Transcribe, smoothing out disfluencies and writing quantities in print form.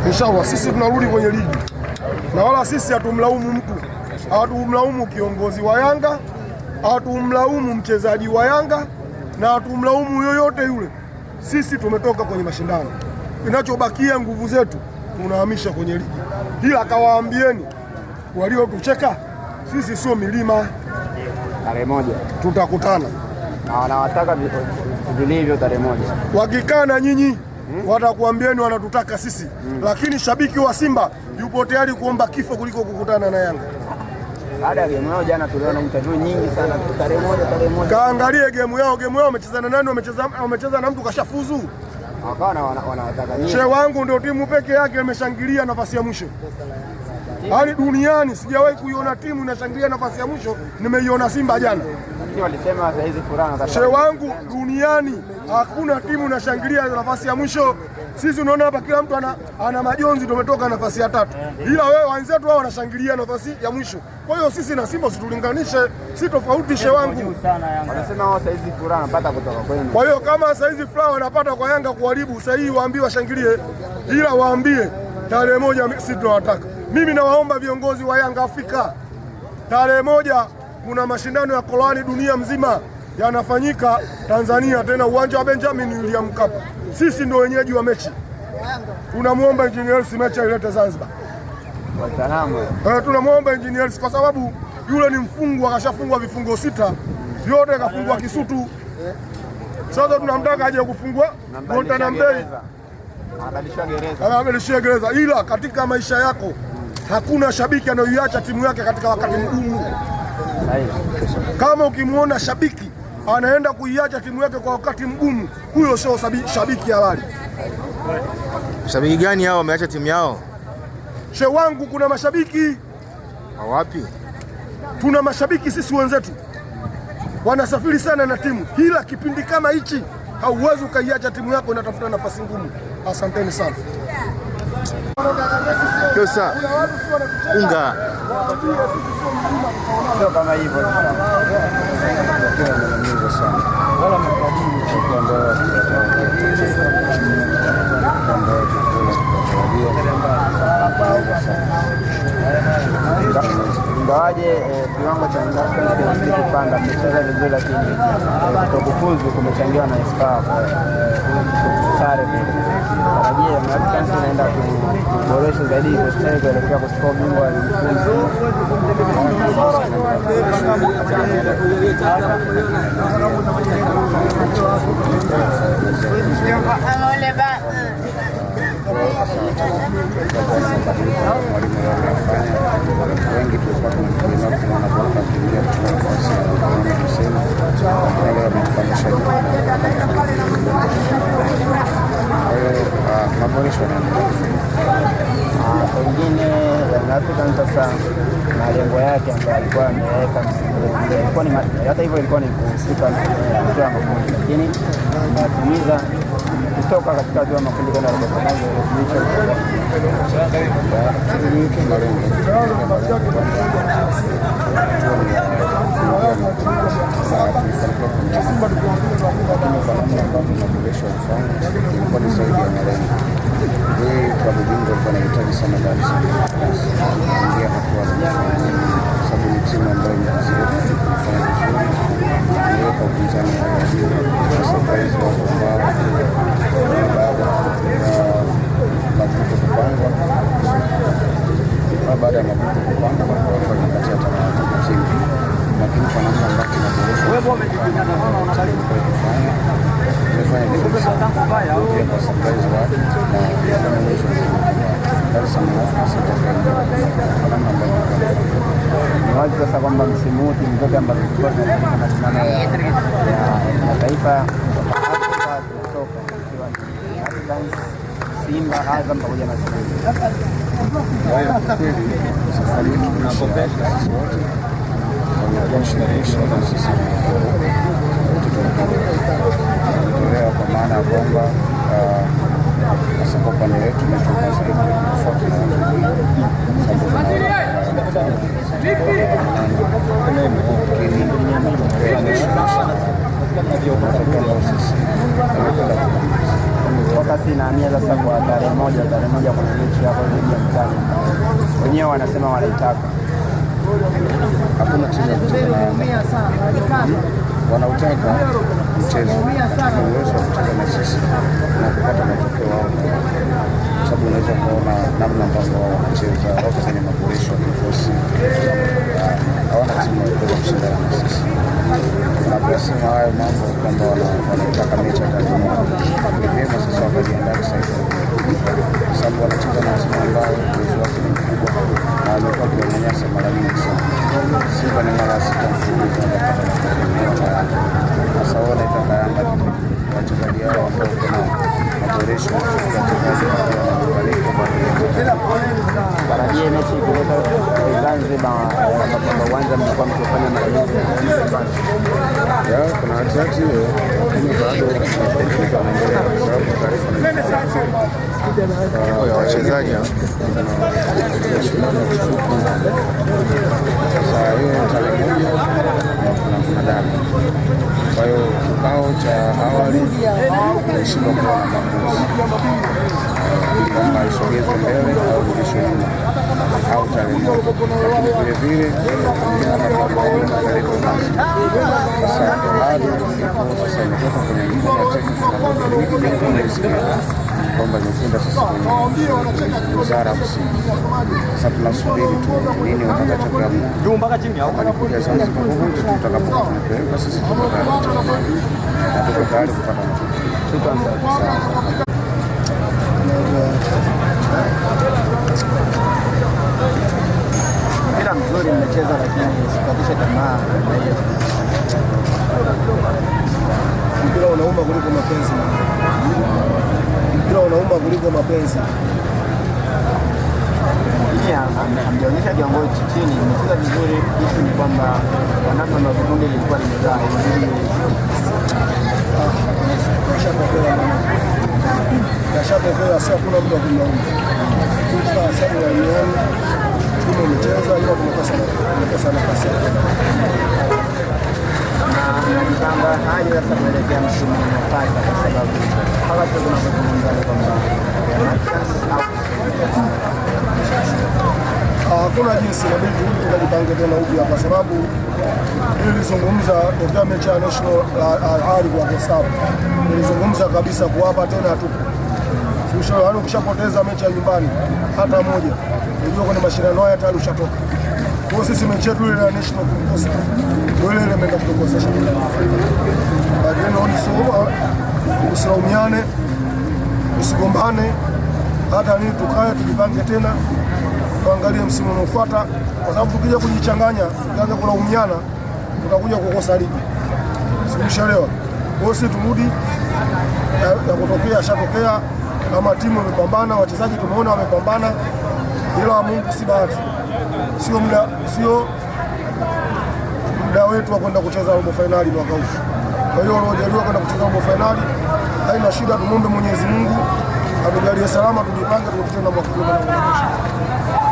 Inshallah sisi tunarudi kwenye ligi, na wala sisi hatumlaumu mtu, hatumlaumu kiongozi wa Yanga, hatumlaumu mchezaji wa Yanga, na hatumlaumu yoyote yule. Sisi tumetoka kwenye mashindano, kinachobakia nguvu zetu tunahamisha kwenye ligi. Ila kawaambieni waliotucheka, sisi sio milima. Tarehe moja tutakutana na wanawataka vilivyo tarehe moja. Wakikaa na nyinyi watakuambieni wanatutaka sisi, lakini shabiki wa Simba yupo tayari kuomba kifo kuliko kukutana na Yanga. Baada ya game yao jana tuliona interview nyingi sana, tarehe moja. Kaangalie game yao wamecheza na nani? Wamecheza na mtu kashafuzu. Hapana, wanawataka nyinyi. Shehe wangu ndio timu peke yake imeshangilia nafasi ya mwisho. Hali duniani sijawahi kuiona timu inashangilia nafasi ya mwisho, nimeiona Simba jana. Lakini walisema saa hizi furaha. Shehe wangu, duniani hakuna timu inashangilia nafasi ya mwisho. Sisi unaona hapa kila mtu ana majonzi, tumetoka nafasi ya 3. Ila wewe wenzetu wao wanashangilia nafasi ya mwisho. Kwa hiyo sisi na Simba usitulinganishe, si tofauti shehe wangu. Wanasema wao saa hizi furaha wanapata kutoka kwenu. Kwa hiyo kama saa hizi furaha wanapata kwa Yanga kuharibu, saa hii waambie washangilie, ila waambie tarehe moja sisi tunawataka. Mimi nawaomba viongozi wa Yanga Afrika, tarehe moja kuna mashindano ya Qur'ani dunia mzima yanafanyika Tanzania, tena uwanja wa Benjamin William Mkapa. Sisi ndio wenyeji wa mechi. Tunamwomba Engineer mechi ilete Zanzibar. Tunamwomba Engineer kwa sababu yule ni mfungwa, akashafungwa vifungo 6 vyote, kafungwa Kisutu. Sasa tunamtaka aje kufungwa Montana Bay, anabadilishia gereza. Ila katika maisha yako hakuna shabiki anayoiacha timu yake katika wakati mgumu. Kama ukimwona shabiki anaenda kuiacha timu yake kwa wakati mgumu, huyo sio shabiki halali. Shabiki gani hao wameacha timu yao? Shehe wangu, kuna mashabiki. Wapi? Tuna mashabiki sisi wenzetu wanasafiri sana na timu, ila kipindi kama hichi hauwezi ukaiacha timu yako inatafuta nafasi ngumu. Asanteni sana. Kosa unga sio kama hivyo sana. Ingawaje kiwango cha kupanda kucheza vizuri, lakini kutokufuzu kumechangiwa na Ispa sare. Tarajia Africans inaenda kuboresha zaidi kwa kuelekea kuchukua ubingwa wa wengi tulikuwa tunategemea kuona bora kuingia katika nafasi ya kusema wale wametupanisha maboresho pengine Africans sasa na lengo yake ambayo alikuwa ameweka ilikuwa ni hata hivyo ilikuwa ni kufika hatua ya makundi, lakini tunatimiza kutoka katika hatua ya makundi kwenda robo fainali ya klabu bingwa ilikuwa inahitaji sana Dar es Salaam kuingia hatua sababu ni timu ambayo imefanya vizuri, imeweka upinzani surprise wako kwao baada ya mabuto kupanga kwa nafasi ya timu, lakini kwa namna ambavyo tunaboresha tumefanya vizuri sana kwa surprise watu na kama mwisho Dar es Salaam kwa namna ambavyo ni wazi sasa kwamba msimu huu timu zote ambazo zilikuwa zinashiriki mashindano ya taifa kutoka ikiwa ni Africans, Simba, Azam pamoja na Simba. Safari yetu tunakopesha sisi wote wamekushirikisha na sisi tutolea kwa maana ya kwamba hasa kwa upande wetu tunatoka zaidi kufuata na wakati inahamia sasa kwa tarehe moja kuna mechi hapo dhidi ya Mtani. Wenyewe wanasema wanaitaka. Hakuna timu ya kucheza na wanautaka mchezo, uwezo wa kucheza na sisi na kupata matokeo wao, sababu unaweza kuona namna ambavyo wao wanacheza, wako kwenye maboresho ya kikosi, hawana timu ya kuweza kushindana na sisi. Tunaposema hayo mambo kwamba wanataka mechi ya tarehe moja, ni vyema sasa wakajiandaa kisaikolojia, kwa sababu wanacheza na timu ambayo uwezo wake ni mkubwa na wamekuwa wakiwanyanyasa mara nyingi sana. Simba ni mara 6 mfululizo wanapata matokeo. Sasa wanaitaka Yanga wachezaji hao ambao kuna maboresho ya wachezaji tarajie mechi ikileta Zanzibar ambapo uwanja mlikuwa mkifanya mara nyingi. Kuna wachache lakini bado wanaendelea kwa sababu taarifa ya wachezaji sasa hiyo tarehe moja kuna dada. Kwa hiyo kikao cha awali ilishindwa kuwa na maamuzi kwamba isogezwe mbele au kurudishwe nyuma au tarehe moja, lakini vile sasa bado sasa imetoka kwenye mfumo wa tekniki kwamba imekwenda sasa kwenye wizara husika. Sasa tunasubiri tu nini watakachoamua. Juu mpaka chini au wanakuja Zanzibar popote tutakapokuwa tunapeleka sisi tuko tayari na tuko tayari kupata matokeo. Shukrani sana. Mpira mzuri mmecheza, lakini sikatisha tamaa. Mpira unauma kuliko mapenzi. Mpira unauma kuliko mapenzi. Ameonyesha kiwango chini, mmecheza vizuri. Hicho ni kwamba namna na vikundi lilikuwa limekaa Kashatokea, sio kuna mtu akumlaumu. Sasa ya nioni timu imecheza ila tumekosa nafasi. Na mjipanga haja sasa kuelekea msimu unaofuata, kwa sababu hawa tunazungumza kwamba hakuna jinsi, inabidi tukajipange tena upya, kwa sababu nilizungumza tokea mechi ya National Al-Ahly kwa hesabu, nilizungumza kabisa kuwapa tena tu ukishapoteza mechi ya nyumbani hata moja, unajua kwenye mashindano haya tayari ushatoka. Kwa sisi mechi yetu ile ya National kukosa ile imeenda kutukosesha, lakini usilaumiane, usigombane, hata nini, tukae tujipange tena, tuangalie msimu unaofuata, kwa sababu tukija kujichanganya tuanze kulaumiana tutakuja kukosa ligi. Simshaelewa. Kwa sisi turudi ya kutokea shatokea, kama timu imepambana, wachezaji tumeona wamepambana, ila Mungu si bahati. Sio muda wetu wa kwenda kucheza robo finali mwaka huu. Kwa hiyo waliojaliwa kwenda kucheza robo finali haina shida, tumuombe Mwenyezi Mungu atujalie salama, tujipange tukutane na mwaka huu.